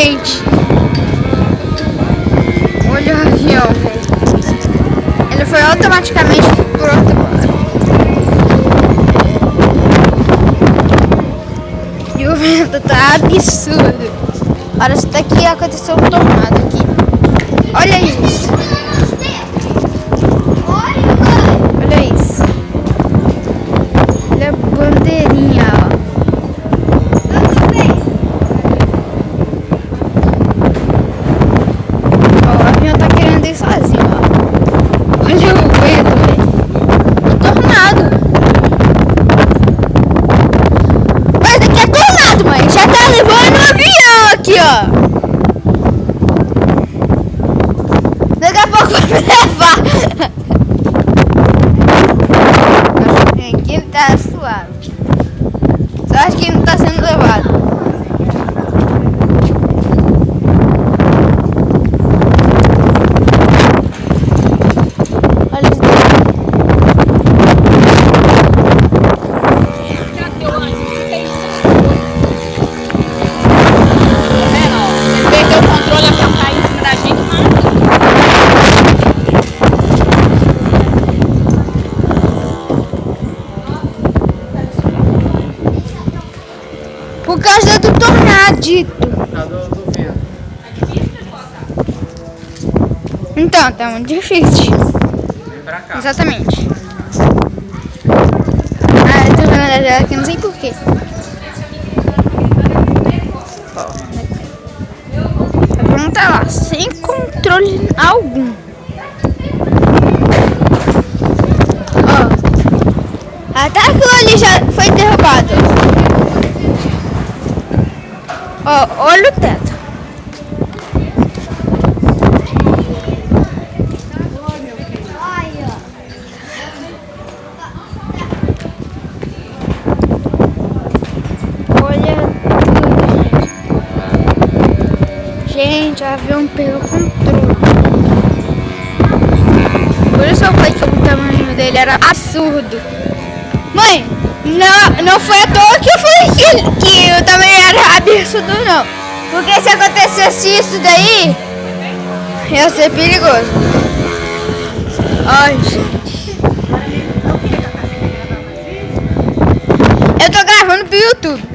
gente. Olha o avião, velho. Ele foi automaticamente pro outro lado. E o vento tá absurdo. Parece que daqui aconteceu um tornado aqui. Olha isso. Olha isso. Olha a bandeirinha, ó. Ó, o avião tá querendo ir sozinho, ó. Olha o vento, velho. Tornado. Mas daqui é tornado, mãe. Já tá levando o avião aqui, ó. Daqui a pouco vai me levar. Aqui ele tá suave. Só acho que ele não tá sendo levado. Olha isso daí. Ele perdeu o controle, a pra cair em cima da gente, mas... Por causa do tornadito. Então, tá muito difícil. Vem pra cá. Exatamente. Ah, eu tô vendo ela aqui, não sei porquê. A Bruna tá lá, sem controle algum. Ó. Até aquilo ali já foi derrubado. Ó, olha o teto. Olha tudo. Gente, o avião perdeu o controle. Por isso eu falei que o tamanho dele era absurdo. Mãe, não foi à toa que eu falei que o tamanho era absurdo, não. Porque se acontecesse isso daí, ia ser perigoso. Ai, gente. Eu tô gravando pro YouTube.